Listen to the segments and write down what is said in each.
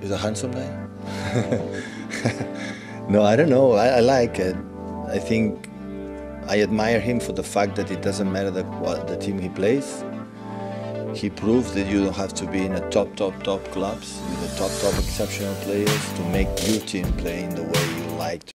He's a handsome guy. No, I don't know. I like it. I think I admire him for the fact that it doesn't matter the team he plays. He proved that you don't have to be in a top clubs with the top exceptional players to make your team play in the way you like.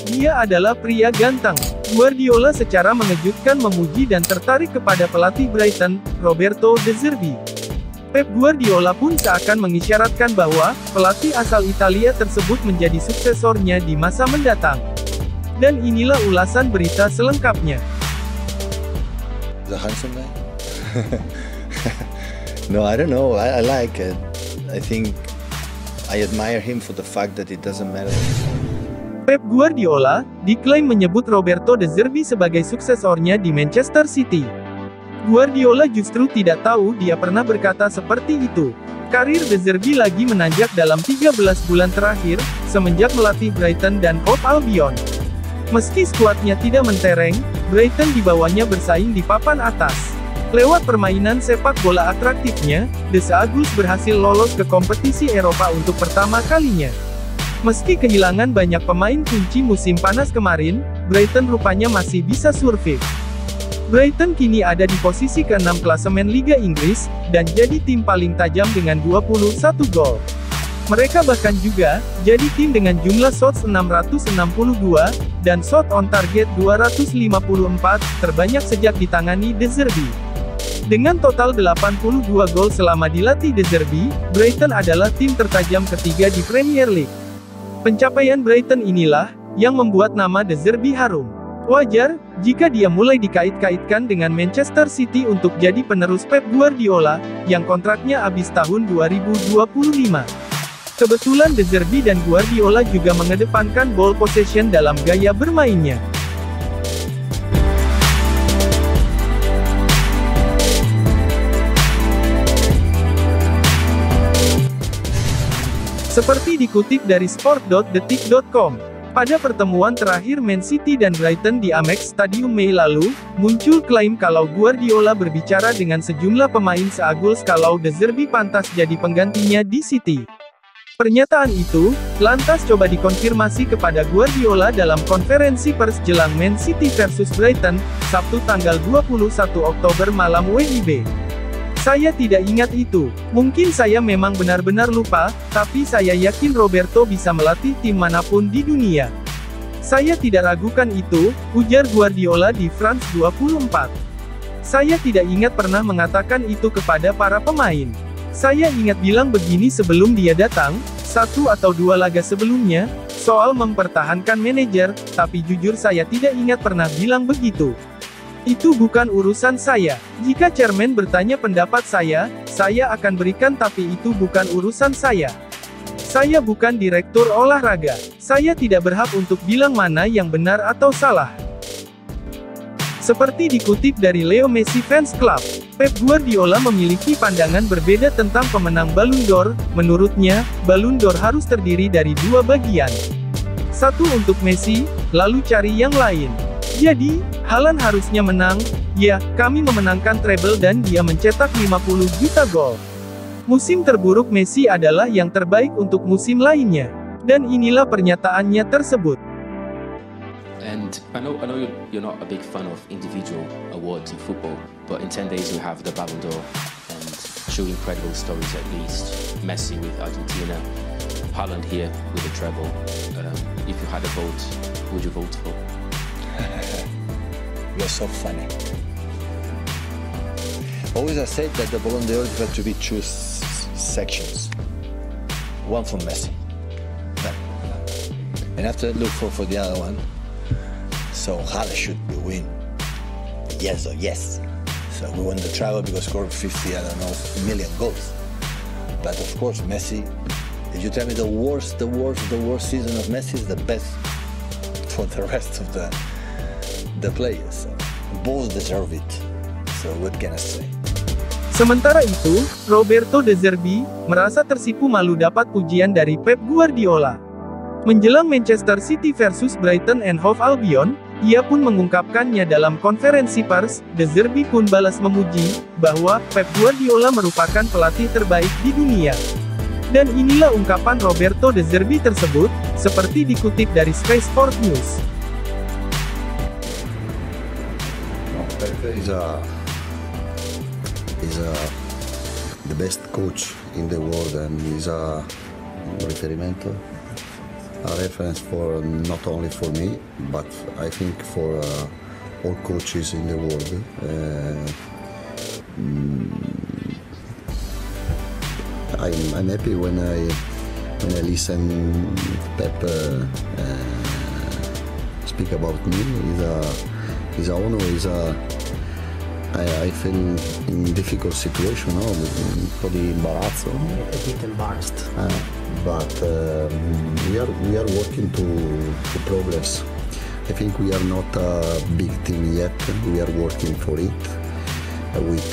Dia adalah pria ganteng. Guardiola secara mengejutkan memuji dan tertarik kepada pelatih Brighton, Roberto De Zerbi. Pep Guardiola pun seakan mengisyaratkan bahwa pelatih asal Italia tersebut menjadi suksesornya di masa mendatang. Dan inilah ulasan berita selengkapnya. The handsome guy? No, I don't know. I like it. I think I admire him for the fact that it doesn't matter. Pep Guardiola diklaim menyebut Roberto De Zerbi sebagai suksesornya di Manchester City. Guardiola justru tidak tahu dia pernah berkata seperti itu. Karir De Zerbi lagi menanjak dalam 13 bulan terakhir, semenjak melatih Brighton dan Hove Albion. Meski skuadnya tidak mentereng, Brighton di bawahnya bersaing di papan atas. Lewat permainan sepak bola atraktifnya, The Seagulls berhasil lolos ke kompetisi Eropa untuk pertama kalinya. Meski kehilangan banyak pemain kunci musim panas kemarin, Brighton rupanya masih bisa survive. Brighton kini ada di posisi ke-6 klasemen Liga Inggris, dan jadi tim paling tajam dengan 21 gol. Mereka bahkan juga jadi tim dengan jumlah shots 662, dan shot on target 254, terbanyak sejak ditangani De Zerbi. Dengan total 82 gol selama dilatih De Zerbi, Brighton adalah tim tertajam ketiga di Premier League. Pencapaian Brighton inilah yang membuat nama De Zerbi harum. Wajar jika dia mulai dikait-kaitkan dengan Manchester City untuk jadi penerus Pep Guardiola, yang kontraknya habis tahun 2025. Kebetulan De Zerbi dan Guardiola juga mengedepankan ball possession dalam gaya bermainnya. Seperti dikutip dari sport.detik.com, pada pertemuan terakhir Man City dan Brighton di Amex Stadium Mei lalu, muncul klaim kalau Guardiola berbicara dengan sejumlah pemain Seagulls kalau De Zerbi pantas jadi penggantinya di City. Pernyataan itu, lantas coba dikonfirmasi kepada Guardiola dalam konferensi pers jelang Man City versus Brighton, Sabtu tanggal 21 Oktober malam WIB. Saya tidak ingat itu. Mungkin saya memang benar-benar lupa, tapi saya yakin Roberto bisa melatih tim manapun di dunia. Saya tidak ragukan itu, ujar Guardiola di France 24. Saya tidak ingat pernah mengatakan itu kepada para pemain. Saya ingat bilang begini sebelum dia datang, 1 atau 2 laga sebelumnya, soal mempertahankan manajer, tapi jujur saya tidak ingat pernah bilang begitu. Itu bukan urusan saya. Jika chairman bertanya pendapat saya akan berikan, tapi itu bukan urusan saya. Saya bukan direktur olahraga. Saya tidak berhak untuk bilang mana yang benar atau salah. Seperti dikutip dari Leo Messi Fans Club, Pep Guardiola memiliki pandangan berbeda tentang pemenang Ballon d'Or. Menurutnya, Ballon d'Or harus terdiri dari 2 bagian. Satu untuk Messi, lalu cari yang lain. Jadi, Haaland harusnya menang. Ya, kami memenangkan treble dan dia mencetak 50 juta gol. Musim terburuk Messi adalah yang terbaik untuk musim lainnya. Dan inilah pernyataannya tersebut. And I know you're not a big fan of individual awards in football, but in 10 days we have the Ballon d'Or and 2 incredible stories at least. Messi with Argentina, Haaland here with a treble. If you had a vote, would you vote for? You're so funny. Always I said that the Ballon d'Or had to be 2 sections. One for Messi. And after look for the other one. So Haaland should win. Yes or yes. So we won the treble because scored 50, million goals. But of course Messi, if you tell me the worst season of Messi is the best for the rest of the players. So both deserve it. So what can I say? Sementara itu, Roberto De Zerbi merasa tersipu malu dapat pujian dari Pep Guardiola. Menjelang Manchester City versus Brighton and Hove Albion, ia pun mengungkapkannya dalam konferensi pers. De Zerbi pun balas memuji bahwa Pep Guardiola merupakan pelatih terbaik di dunia. Dan inilah ungkapan Roberto De Zerbi tersebut, seperti dikutip dari Sky Sport News. Pep is the best coach in the world, and is a reference for not only for me, but I think for all coaches in the world. I'm happy when I listen Pep speak about me. He's a honor. I feel in difficult situation, no? Un po' di imbarazzo. A bit embarrassed. But we are working to progress. I think we are not a big team yet. We are working for it with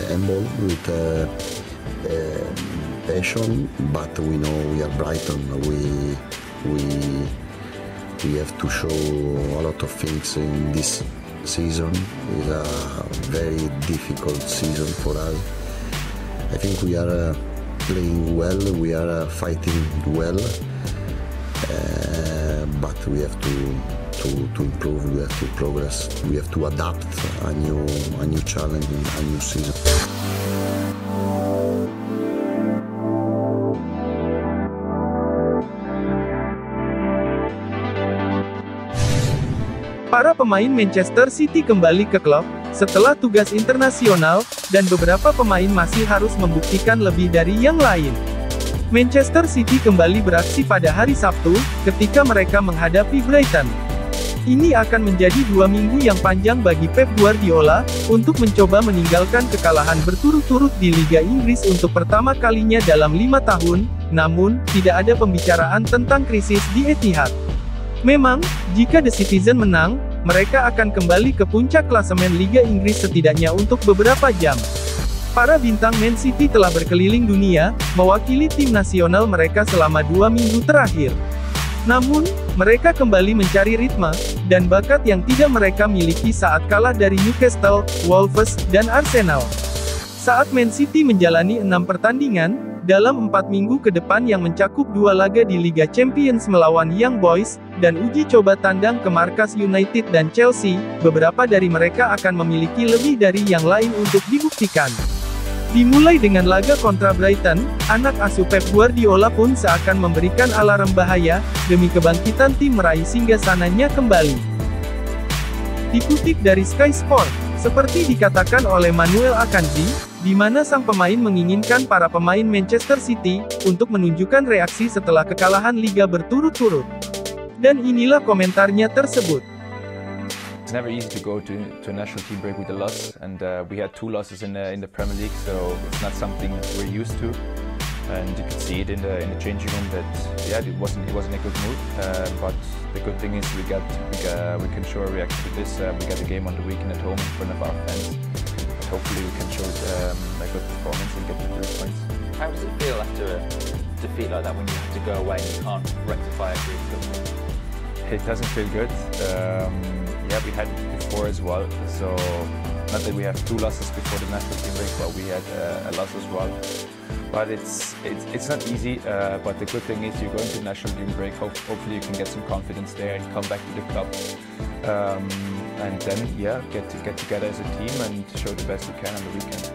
handball, with passion. But we know we are Brighton. We have to show a lot of things in this season. Is a very difficult season for us. I think we are playing well, we are fighting well, but we have to improve, we have to progress, we have to adapt a new challenge, a new season. Para pemain Manchester City kembali ke klub setelah tugas internasional, dan beberapa pemain masih harus membuktikan lebih dari yang lain. Manchester City kembali beraksi pada hari Sabtu, ketika mereka menghadapi Brighton. Ini akan menjadi 2 minggu yang panjang bagi Pep Guardiola, untuk mencoba meninggalkan kekalahan berturut-turut di Liga Inggris untuk pertama kalinya dalam 5 tahun, namun, tidak ada pembicaraan tentang krisis di Etihad. Memang, jika The Citizen menang, mereka akan kembali ke puncak klasemen Liga Inggris setidaknya untuk beberapa jam. Para bintang Man City telah berkeliling dunia, mewakili tim nasional mereka selama 2 minggu terakhir. Namun, mereka kembali mencari ritme dan bakat yang tidak mereka miliki saat kalah dari Newcastle, Wolves, dan Arsenal. Saat Man City menjalani 6 pertandingan, dalam 4 minggu ke depan yang mencakup 2 laga di Liga Champions melawan Young Boys, dan uji coba tandang ke markas United dan Chelsea, beberapa dari mereka akan memiliki lebih dari yang lain untuk dibuktikan. Dimulai dengan laga kontra Brighton, anak asuh Pep Guardiola pun seakan memberikan alarm bahaya, demi kebangkitan tim meraih singgasananya kembali. Dikutip dari Sky Sport, seperti dikatakan oleh Manuel Akanji, di mana sang pemain menginginkan para pemain Manchester City untuk menunjukkan reaksi setelah kekalahan liga berturut-turut. Dan inilah komentarnya tersebut. It's never easy to go to a national team break with a loss, and we had 2 losses in the Premier League, so it's not something we're used to. And you could see it in the changing room that it wasn't a good move. But the good thing is we can show a reaction to this. We got the game on the weekend at home in front of our fans. Hopefully we can show a good performance and get the 3 points. How does it feel after a defeat like that when you have to go away and you can't rectify it really quickly? It doesn't feel good. We had it before as well. So not that we have 2 losses before the national team break, but we had a loss as well. But it's not easy. But the good thing is you're going to the national team break. Hopefully you can get some confidence there and come back to the club. And then get together as a team and show the best you can on the weekend.